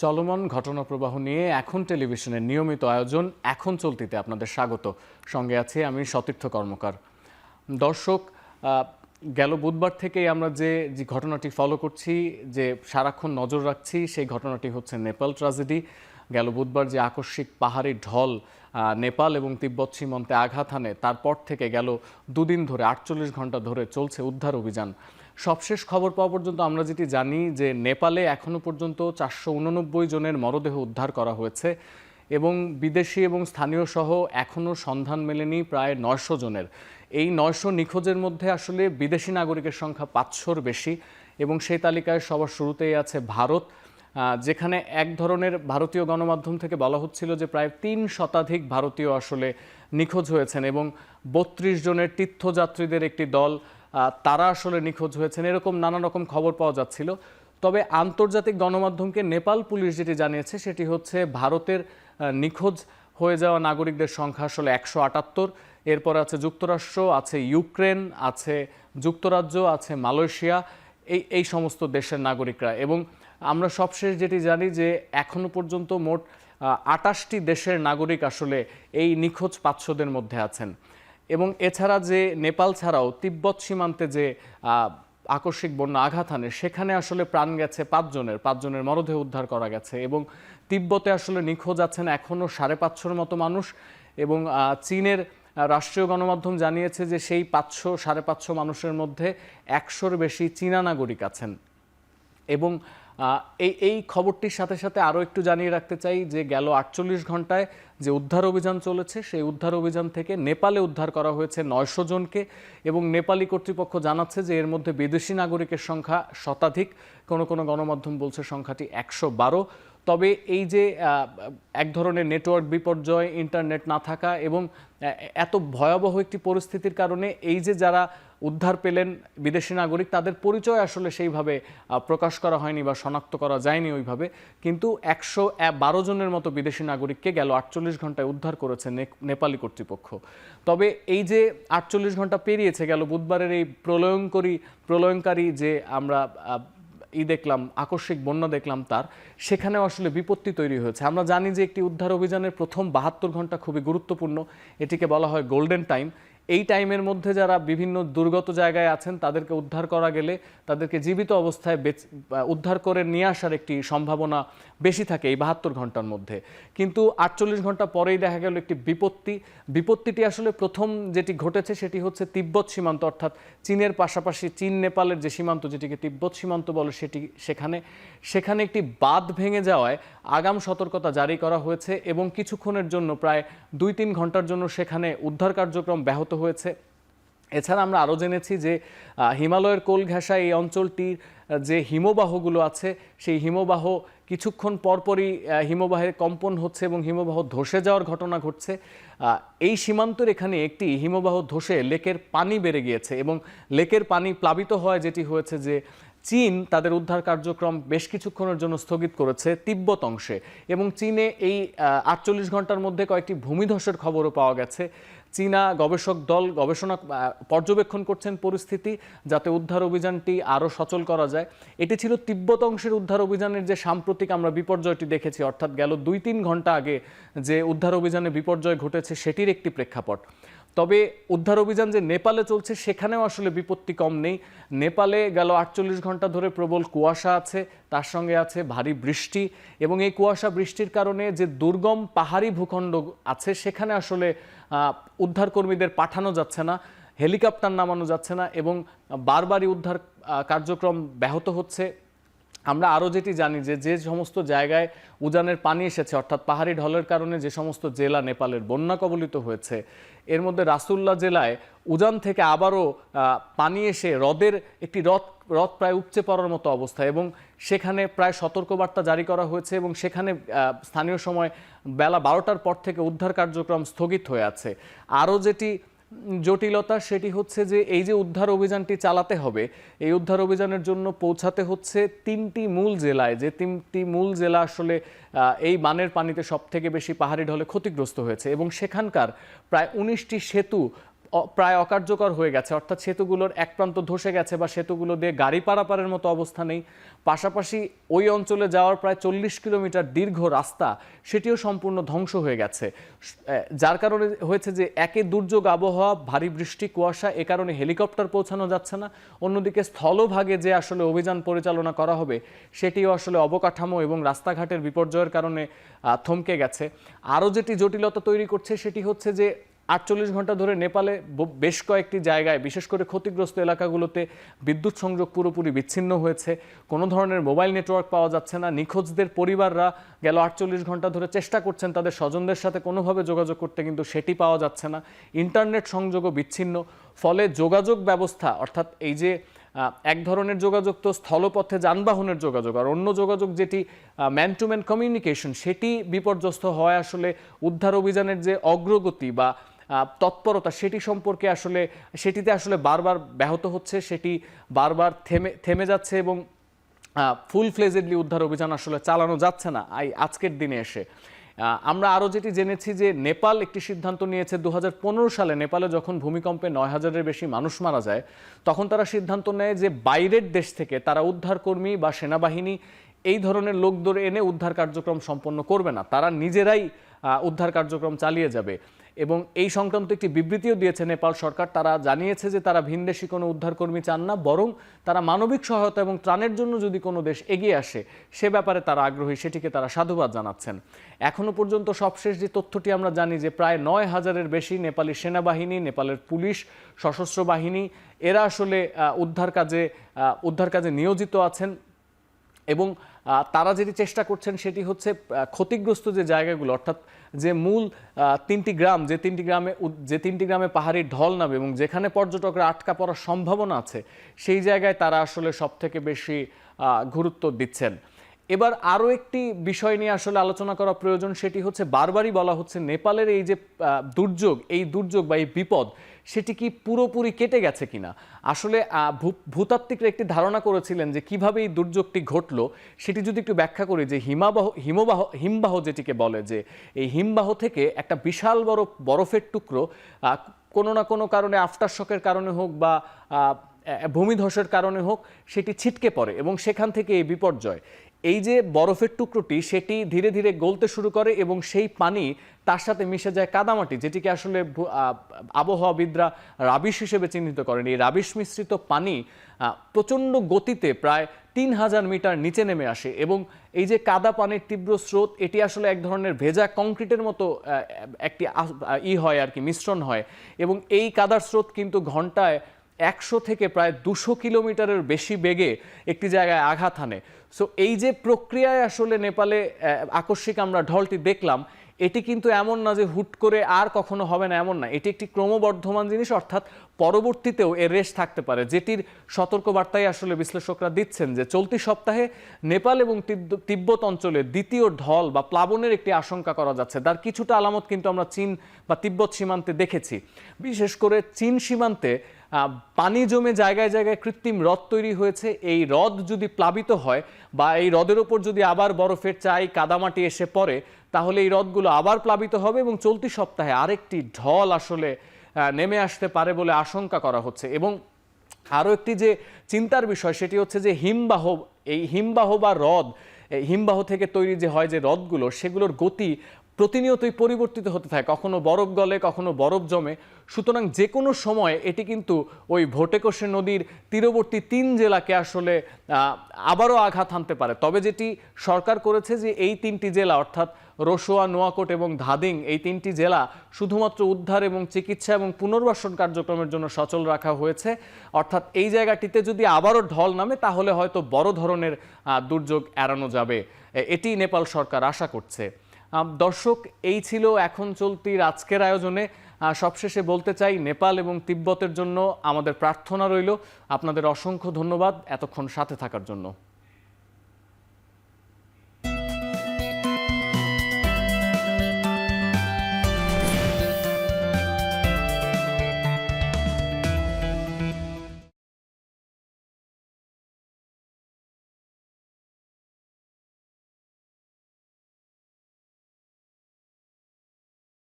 চলমান ঘটনা প্রবাহ নিয়ে এখন টেলিভিশনের নিয়মিত আয়োজন এখন চলতিতে আপনাদের স্বাগত। সঙ্গে আছি আমি সতীর্থ কর্মকার। দর্শক, গেল বুধবার থেকেই আমরা যে ঘটনাটি ফলো করছি, যে সারাক্ষণ নজর রাখছি, সেই ঘটনাটি হচ্ছে নেপাল ট্র্যাজেডি। গেল বুধবার যে আকস্মিক পাহাড়ি ঢল নেপাল এবং তিব্বত সীমান্তে আঘাত হানে, তারপর থেকে গেল দুদিন ধরে 48 ঘন্টা ধরে চলছে উদ্ধার অভিযান। সবশেষ খবর পাওয়া পর্যন্ত আমরা যেটি জানি যে নেপালে এখনও পর্যন্ত 489 জনের মরদেহ উদ্ধার করা হয়েছে এবং বিদেশি এবং স্থানীয় সহ এখনও সন্ধান মেলেনি প্রায় 900 জনের। এই 900 নিখোঁজের মধ্যে আসলে বিদেশি নাগরিকের সংখ্যা 500-র বেশি এবং সেই তালিকায় সবার শুরুতেই আছে ভারত, যেখানে এক ধরনের ভারতীয় গণমাধ্যম থেকে বলা হচ্ছিল যে প্রায় 3 শতাধিক ভারতীয় আসলে নিখোঁজ হয়েছেন এবং 32 জনের তীর্থযাত্রীদের একটি দল তারা আসলে নিখোঁজ হয়েছেন, এরকম নানা রকম খবর পাওয়া যাচ্ছিল। তবে আন্তর্জাতিক গণমাধ্যমকে নেপাল পুলিশ যেটি জানিয়েছে সেটি হচ্ছে ভারতের নিখোঁজ হয়ে যাওয়া নাগরিকদের সংখ্যা আসলে 178। এরপর আছে যুক্তরাষ্ট্র, আছে ইউক্রেন, আছে যুক্তরাজ্য, আছে মালয়েশিয়া, এই সমস্ত দেশের নাগরিকরা। এবং আমরা সবশেষ যেটি জানি যে এখনো পর্যন্ত মোট 28টি দেশের নাগরিক আসলে এই নিখোঁজ 500-দের মধ্যে আছেন। এবং এছাড়া যে নেপাল ছাড়াও তিব্বত সীমান্তে যে আকস্মিক বন্যা আঘাত হানে, সেখানে আসলে প্রাণ গেছে 5 জনের মরদেহ উদ্ধার করা গেছে এবং তিব্বতে আসলে নিখোঁজ আছেন এখনও 550-র মতো মানুষ। এবং চীনের রাষ্ট্রীয় গণমাধ্যম জানিয়েছে যে সেই 500-550 মানুষের মধ্যে 100-র বেশি চীনা নাগরিক আছেন। এবং এই খবরটির সাথে সাথে আরও একটু জানিয়ে রাখতে চাই যে গেল 48 ঘন্টায় যে উদ্ধার অভিযান চলেছে, সেই উদ্ধার অভিযান থেকে নেপালে উদ্ধার করা হয়েছে 900 জনকে এবং নেপালি কর্তৃপক্ষ জানাচ্ছে যে এর মধ্যে বিদেশি নাগরিকের সংখ্যা শতাধিক, কোনো কোনো গণমাধ্যম বলছে সংখ্যাটি 112। তবে এই যে এক ধরনের নেটওয়ার্ক বিপর্যয়, ইন্টারনেট না থাকা এবং এত ভয়াবহ একটি পরিস্থিতির কারণে এই যে যারা উদ্ধার পেলেন বিদেশি নাগরিক, তাদের পরিচয় আসলে সেইভাবে প্রকাশ করা হয়নি বা শনাক্ত করা যায়নি ওইভাবে। কিন্তু 112 জনের মতো বিদেশি নাগরিককে গেল 48 ঘন্টায় উদ্ধার করেছে নেপালি কর্তৃপক্ষ। তবে এই যে 48 ঘন্টা পেরিয়েছে, গেল বুধবারের এই প্রলয়ঙ্কারী যে আমরা দেখলাম, আকস্মিক বন্যা দেখলাম, সেখানেও আসলে বিপত্তি তৈরি হয়েছে। আমরা জানি যে একটি উদ্ধার অভিযানের প্রথম 72 ঘন্টা খুবই গুরুত্বপূর্ণ, এটিকে বলা হয় গোল্ডেন টাইম। এই টাইমের মধ্যে যারা বিভিন্ন দুর্গত জায়গায় আছেন তাদেরকে উদ্ধার করা গেলে তাদেরকে জীবিত অবস্থায় উদ্ধার করে নিয়ে আসার একটি সম্ভাবনা বেশি থাকে এই 72 ঘন্টার মধ্যে। কিন্তু 48 ঘন্টা পরেই দেখা গেল একটি বিপত্তিটি আসলে প্রথম যেটি ঘটেছে সেটি হচ্ছে তিব্বত সীমান্ত, অর্থাৎ চীনের পাশাপাশি চীন নেপালের যে সীমান্ত, যেটিকে তিব্বত সীমান্ত বলে, সেখানে একটি বাঁধ ভেঙে যাওয়ায় আগাম সতর্কতা জারি করা হয়েছে এবং কিছুক্ষণের জন্য প্রায় 2-3 ঘন্টার জন্য সেখানে উদ্ধার কার্যক্রম ব্যাহত হয়েছে। এছাড়া আমরা আরও জেনেছি যে হিমালয়ের কোল ঘেঁষা এই অঞ্চলটির যে হিমবাহগুলো আছে, সেই হিমবাহ কিছুক্ষণ পরপরই হিমবাহের কম্পন হচ্ছে এবং হিমবাহ ধসে যাওয়ার ঘটনা ঘটছে। এই সীমান্তের এখানে একটি হিমবাহ ধসে লেকের পানি বেড়ে গিয়েছে এবং লেকের পানি প্লাবিত হয়, যেটি হয়েছে যে চীন তাদের উদ্ধার কার্যক্রম বেশ কিছুক্ষণের জন্য স্থগিত করেছে তিব্বত অংশে। এবং চীনে এই 48 ঘন্টার মধ্যে কয়েকটি ভূমিধসের খবরও পাওয়া গেছে। চীনা গবেষক দল পর্যবেক্ষণ করছেন পরিস্থিতি, যাতে উদ্ধার অভিযানটি আরও সচল করা যায়। এটি ছিল তিব্বত অংশের উদ্ধার অভিযানের যে সাম্প্রতিক আমরা বিপর্যয়টি দেখেছি, অর্থাৎ গেল 2-3 ঘন্টা আগে যে উদ্ধার অভিযানে বিপর্যয় ঘটেছে সেটির একটি প্রেক্ষাপট। তবে উদ্ধার অভিযান যে নেপালে চলছে, সেখানেও আসলে বিপত্তি কম নেই। নেপালে গেল 48 ঘন্টা ধরে প্রবল কুয়াশা আছে, তার সঙ্গে আছে ভারী বৃষ্টি এবং এই কুয়াশা বৃষ্টির কারণে যে দুর্গম পাহাড়ি ভূখণ্ড আছে সেখানে আসলে উদ্ধারকর্মীদের পাঠানো যাচ্ছে না, হেলিকপ্টার নামানো যাচ্ছে না এবং বারবারই উদ্ধার কার্যক্রম ব্যাহত হচ্ছে। আমরা আরও যেটি জানি যে সমস্ত জায়গায় উজানের পানি এসেছে, অর্থাৎ পাহাড়ি ঢলের কারণে যে সমস্ত জেলা নেপালের বন্যা কবলিত হয়েছে, এর মধ্যে রাসুল্লাহ জেলায় উজান থেকে আবারও পানি এসে একটি হ্রদ প্রায় উপচে পড়ার মতো অবস্থা এবং সেখানে প্রায় সতর্কবার্তা জারি করা হয়েছে এবং সেখানে স্থানীয় সময় বেলা 12টার পর থেকে উদ্ধার কার্যক্রম স্থগিত হয়ে আছে। আরও যেটি জটিলতা সেটি হচ্ছে যে এই যে উদ্ধার অভিযানটি চালাতে হবে, এই উদ্ধার অভিযানের জন্য পৌঁছাতে হচ্ছে 3টি মূল জেলায়, যে 3টি মূল জেলা আসলে এই বানের পানিতে সবথেকে বেশি পাহাড়ি ঢলে ক্ষতিগ্রস্ত হয়েছে এবং সেখানকার প্রায় 19টি সেতু প্রায় অকার্যকর হয়ে গেছে, অর্থাৎ সেতুগুলোর এক প্রান্ত ধসে গেছে বা সেতুগুলো দিয়ে গাড়ি পারাপারের মতো অবস্থা নেই। পাশাপাশি ওই অঞ্চলে যাওয়ার প্রায় 40 কিলোমিটার দীর্ঘ রাস্তা সেটিও সম্পূর্ণ ধ্বংস হয়ে গেছে, যার কারণে হয়েছে যে একে দুর্যোগ আবহাওয়া, ভারী বৃষ্টি, কুয়াশা, এ কারণে হেলিকপ্টার পৌঁছানো যাচ্ছে না। অন্যদিকে স্থলভাগে যে আসলে অভিযান পরিচালনা করা হবে সেটিও আসলে অবকাঠামো এবং রাস্তাঘাটের বিপর্যয়ের কারণে থমকে গেছে। আরও যেটি জটিলতা তৈরি করছে সেটি হচ্ছে যে 48 ঘন্টা ধরে নেপালে বেশ কয়েকটি জায়গায়, বিশেষ করে ক্ষতিগ্রস্ত এলাকাগুলোতে বিদ্যুৎ সংযোগ পুরোপুরি বিচ্ছিন্ন হয়েছে। কোনো ধরনের মোবাইল নেটওয়ার্ক পাওয়া যাচ্ছে না। নিখোঁজদের পরিবাররা গেল 48 ঘন্টা ধরে চেষ্টা করছেন তাদের স্বজনদের সাথে কোনোভাবে যোগাযোগ করতে, কিন্তু সেটি পাওয়া যাচ্ছে না। ইন্টারনেট সংযোগও বিচ্ছিন্ন। ফলে যোগাযোগ ব্যবস্থা, অর্থাৎ এই যে এক ধরনের যোগাযোগ তো স্থলপথে যানবাহনের যোগাযোগ, আর অন্য যোগাযোগ যেটি ম্যান টু ম্যান কমিউনিকেশন, সেটি বিপর্যস্ত হয়। আসলে উদ্ধার অভিযানের যে অগ্রগতি বা তৎপরতা সেটিতে আসলে বারবার ব্যাহত হচ্ছে, সেটি বারবার থেমে যাচ্ছে এবং ফুল ফ্লেজেডলি উদ্ধার অভিযান আসলে চালানো যাচ্ছে না আজকের দিনে এসে। আমরা আরও যেটি জেনেছি যে নেপাল একটি সিদ্ধান্ত নিয়েছে 2015 সালে নেপালে যখন ভূমিকম্পে 9000-এর বেশি মানুষ মারা যায়, তখন তারা সিদ্ধান্ত নেয় যে বাইরের দেশ থেকে তারা উদ্ধারকর্মী বা সেনাবাহিনী এই ধরনের লোকদের এনে উদ্ধার কার্যক্রম সম্পন্ন করবে না, তারা নিজেরাই উদ্ধার কার্যক্রম চালিয়ে যাবে। এবং এই সংক্রান্ত একটি বিবৃতিও দিয়েছে নেপাল সরকার। তারা জানিয়েছে যে তারা ভিনদেশি কোনো উদ্ধারকর্মী চান না, বরং তারা মানবিক সহায়তা এবং ত্রাণের জন্য যদি কোনো দেশ এগিয়ে আসে সে ব্যাপারে তারা আগ্রহী, সেটিকে তারা সাধুবাদ জানাচ্ছেন। এখনো পর্যন্ত সবশেষ যে তথ্যটি আমরা জানি যে প্রায় 9000-এর বেশি নেপালি সেনাবাহিনী, নেপালের পুলিশ, সশস্ত্র বাহিনী এরা আসলে উদ্ধার কাজে নিয়োজিত আছেন। এবং তারা যেটি চেষ্টা করছেন সেটি হচ্ছে ক্ষতিগ্রস্ত যে জায়গাগুলো, অর্থাৎ যে মূল যে তিনটি গ্রামে পাহাড়ি ঢল নামে এবং যেখানে পর্যটকরা আটকা পড়ার সম্ভাবনা আছে, সেই জায়গায় তারা আসলে সবথেকে বেশি গুরুত্ব দিচ্ছেন। এবার আরও একটি বিষয় নিয়ে আসলে আলোচনা করা প্রয়োজন, সেটি হচ্ছে বারবারই বলা হচ্ছে নেপালের এই যে দুর্যোগ বা এই বিপদ, সেটি কি পুরোপুরি কেটে গেছে কিনা। আসলে ভূতাত্ত্বিকরা একটি ধারণা করেছিলেন যে কিভাবে এই দুর্যোগটি ঘটলো সেটি যদি একটু ব্যাখ্যা করি, যে হিমবাহ যেটিকে বলে, যে এই হিমবাহ থেকে একটা বিশাল বড় বরফের টুকরো কোনো না কোনো কারণে, আফটার শকের কারণে হোক বা ভূমিধসের কারণে হোক, সেটি ছিটকে পড়ে এবং সেখান থেকে এই বিপর্যয়। এই যে বরফের টুকরোটি সেটি ধীরে ধীরে গলতে শুরু করে এবং সেই পানি তার সাথে মিশে যায় কাদামাটি, যেটিকে আসলে আবহাওয়াবিদরা রাবিশ হিসেবে চিহ্নিত করেন। এই রাবিশ মিশ্রিত পানি প্রচণ্ড গতিতে প্রায় 3000 মিটার নিচে নেমে আসে এবং এই যে কাদা পানির তীব্র স্রোত, এটি আসলে এক ধরনের ভেজা কংক্রিটের মতো একটি মিশ্রণ হয় এবং এই কাদার স্রোত কিন্তু ঘন্টায় 100 থেকে প্রায় 200 কিলোমিটারের বেশি বেগে একটি জায়গায় আঘাত হানে। সো এই যে প্রক্রিয়ায় আসলে নেপালে আকস্মিক আমরা ঢলটি দেখলাম, এটি কিন্তু এমন না যে হুট করে আর কখনো হবে না, এমন না। এটি একটি ক্রমবর্ধমান জিনিস, অর্থাৎ পরবর্তীতেও এর রেশ থাকতে পারে, যেটির সতর্কবার্তাই আসলে বিশ্লেষকরা দিচ্ছেন যে চলতি সপ্তাহে নেপাল এবং তিব্বত অঞ্চলে দ্বিতীয় ঢল বা প্লাবনের একটি আশঙ্কা করা যাচ্ছে। তার কিছুটা আলামত কিন্তু আমরা চীন বা তিব্বত সীমান্তে দেখেছি। বিশেষ করে চীন সীমান্তে পানি জমে জায়গায় জায়গায় কৃত্রিম হ্রদ তৈরি হয়েছে। এই হ্রদ যদি প্লাবিত হয় বা এই হ্রদের ওপর যদি আবার বরফের চাই কাদামাটি এসে পড়ে, তাহলে এই হ্রদগুলো আবার প্লাবিত হবে এবং চলতি সপ্তাহে আরেকটি ঢল আসলে নেমে আসতে পারে বলে আশঙ্কা করা হচ্ছে। এবং আরও একটি যে চিন্তার বিষয় সেটি হচ্ছে যে হিমবাহ বা হ্রদ, হিমবাহ থেকে তৈরি যে হয় যে হ্রদগুলো, সেগুলোর গতি প্রতিনিয়তই পরিবর্তিত হতে থাকে, কখনো বরফ গলে, কখনো বরফ জমে। সুতরাং যে কোনো সময় এটি কিন্তু ওই ভোটেকোশে নদীর তীরবর্তী 3 জেলাকে আসলে আবারও আঘাত হানতে পারে। তবে যেটি সরকার করেছে যে এই 3টি জেলা, অর্থাৎ রসোয়া, নোয়াকোট এবং ধাদিং, এই 3টি জেলা শুধুমাত্র উদ্ধার এবং চিকিৎসা এবং পুনর্বাসন কার্যক্রমের জন্য সচল রাখা হয়েছে। অর্থাৎ এই জায়গাটিতে যদি আবারও ঢল নামে তাহলে হয়তো বড় ধরনের দুর্যোগ এড়ানো যাবে, এটি নেপাল সরকার আশা করছে। দর্শক, এই ছিল এখন চলতির আজকের আয়োজনে। সবশেষে বলতে চাই, নেপাল এবং তিব্বতের জন্য আমাদের প্রার্থনা রইল। আপনাদের অসংখ্য ধন্যবাদ এতক্ষণ সাথে থাকার জন্য।